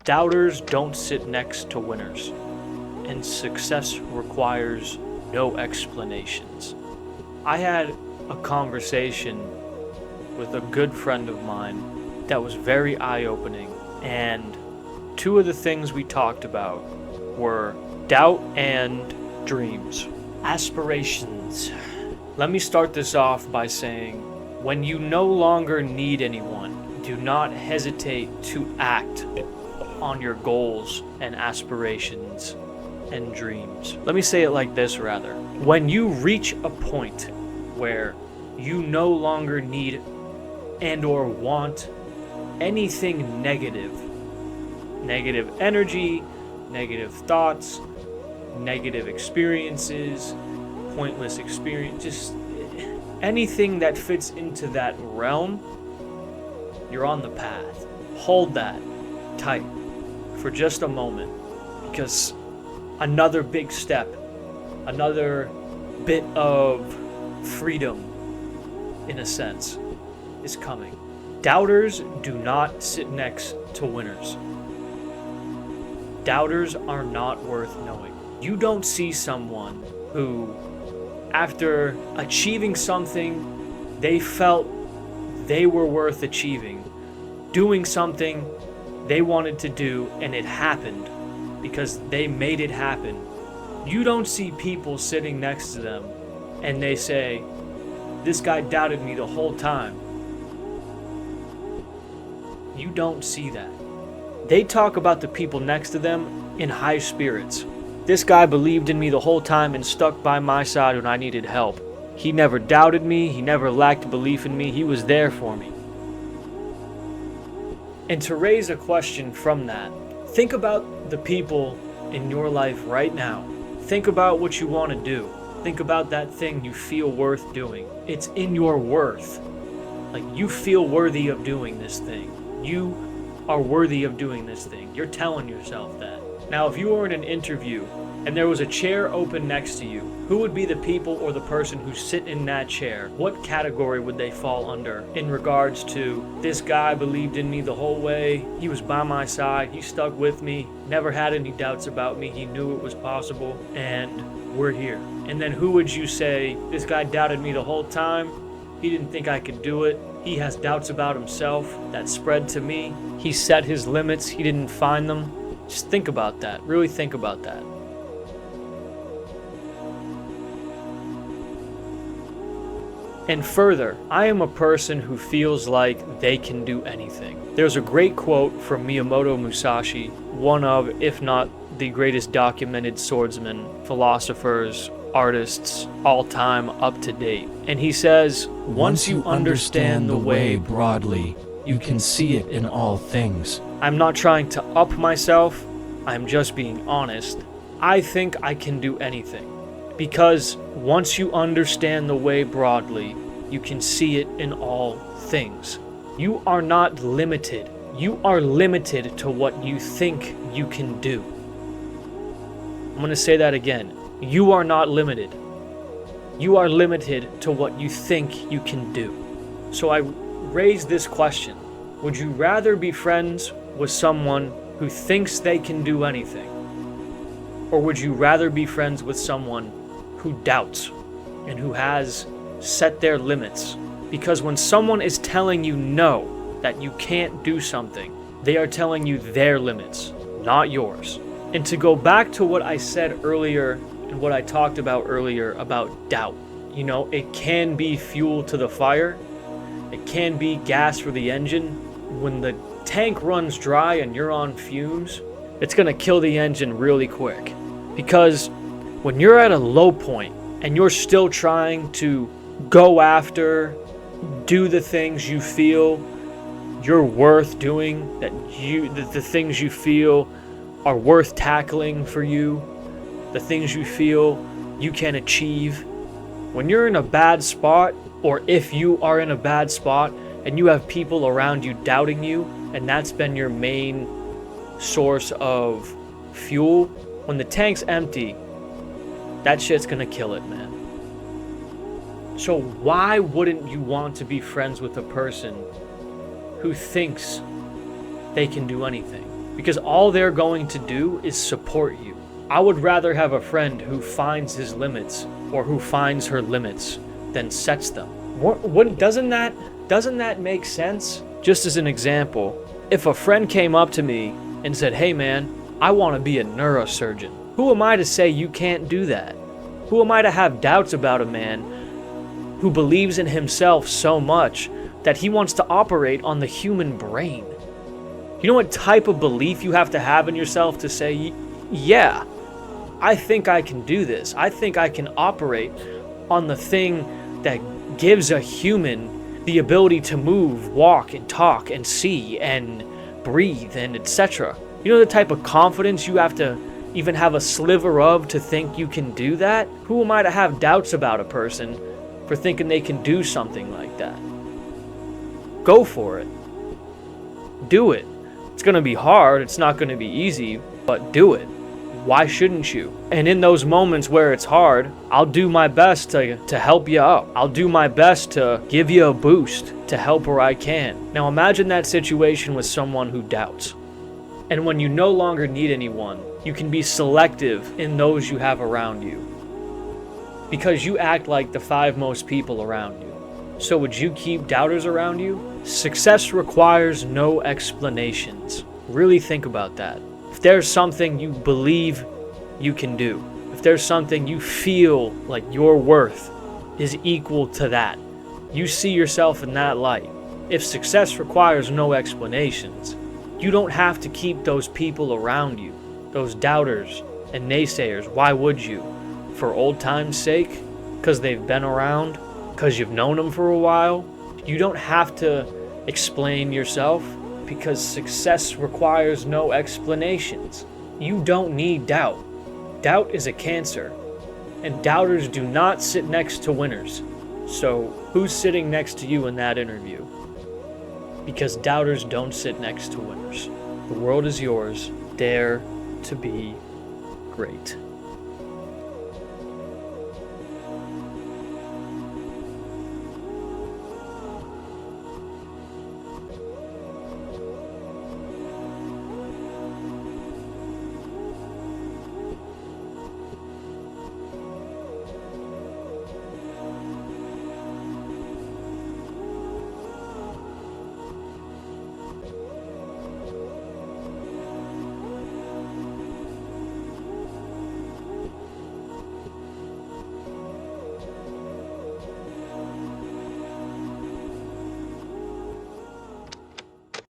Doubters don't sit next to winners, and success requires no explanations. I had a conversation with a good friend of mine that was very eye-opening, and two of the things we talked about were doubt and dreams. Aspirations. Let me start this off by saying, when you no longer need anyone, do not hesitate to act on your goals and aspirations and dreams. Let me say it like this rather. When you reach a point where you no longer need and or want anything negative energy, negative thoughts, negative experiences, pointless experience, just anything that fits into that realm, you're on the path. Hold that tight for just a moment, because another big step, another bit of freedom, in a sense, is coming. Doubters do not sit next to winners. Doubters are not worth knowing. You don't see someone who, after achieving something they felt they were worth achieving, doing something they wanted to do and it happened because they made it happen. You don't see people sitting next to them and they say, "This guy doubted me the whole time." You don't see that. They talk about the people next to them in high spirits. "This guy believed in me the whole time and stuck by my side when I needed help. He never doubted me, he never lacked belief in me, he was there for me." And to raise a question from that, think about the people in your life right now. Think about what you want to do. Think about that thing you feel worth doing. It's in your worth. Like, you feel worthy of doing this thing. You are worthy of doing this thing. You're telling yourself that. Now, if you were in an interview and there was a chair open next to you, who would be the people or the person who sit in that chair? What category would they fall under in regards to, "This guy believed in me the whole way, he was by my side, he stuck with me, never had any doubts about me, he knew it was possible, and we're here"? And then who would you say, "This guy doubted me the whole time, he didn't think I could do it, he has doubts about himself that spread to me, he set his limits, he didn't find them"? Just think about that. Really think about that. And further, I am a person who feels like they can do anything. There's a great quote from Miyamoto Musashi, one of, if not the greatest documented swordsmen, philosophers, artists, all time, up to date. And he says, "Once you understand the way broadly, you can see it in all things." I'm not trying to up myself, I'm just being honest. I think I can do anything. Because once you understand the way broadly, you can see it in all things. You are not limited. You are limited to what you think you can do. I'm going to say that again. You are not limited. You are limited to what you think you can do. So I raise this question. Would you rather be friends with someone who thinks they can do anything? Or would you rather be friends with someone who doubts and who has set their limits? Because when someone is telling you no, that you can't do something, they are telling you their limits, not yours. And to go back to what I said earlier and what I talked about earlier about doubt, you know, it can be fuel to the fire. It can be gas for the engine. When the tank runs dry and you're on fumes, it's gonna kill the engine really quick. Because when you're at a low point and you're still trying to go after, do the things you feel you're worth doing, the things you feel are worth tackling for you, the things you feel you can achieve, when you're in a bad spot, or if you are in a bad spot and you have people around you doubting you, and that's been your main source of fuel, when the tank's empty, that shit's gonna kill it, man. So why wouldn't you want to be friends with a person who thinks they can do anything? because all they're going to do is support you. I would rather have a friend who finds his limits or who finds her limits than sets them. Doesn't that make sense? Just as an example, if a friend came up to me and said, "Hey man, I want to be a neurosurgeon," who am I to say you can't do that? Who am I to have doubts about a man who believes in himself so much that he wants to operate on the human brain? You know what type of belief you have to have in yourself to say, yeah, I think I can do this. I think I can operate on the thing that gives a human the ability to move, walk, and talk, and see, and breathe, and etc. You know the type of confidence you have to even have a sliver of to think you can do that? Who am I to have doubts about a person for thinking they can do something like that? Go for it. Do it. It's going to be hard, it's not going to be easy, but do it. Why shouldn't you? And in those moments where it's hard, I'll do my best to help you up. I'll do my best to give you a boost, to help where I can. Now imagine that situation with someone who doubts. And when you no longer need anyone, you can be selective in those you have around you, because you act like the 5 most people around you. So would you keep doubters around you? Success requires no explanations. Really think about that. If there's something you believe you can do, if there's something you feel like your worth is equal to that, you see yourself in that light. If success requires no explanations, you don't have to keep those people around you, those doubters and naysayers. Why would you? For old time's sake? Because they've been around? Because you've known them for a while? You don't have to explain yourself, because success requires no explanations. You don't need doubt. Doubt is a cancer, and doubters do not sit next to winners. So who's sitting next to you in that interview? Because doubters don't sit next to winners. The world is yours. Dare to be great.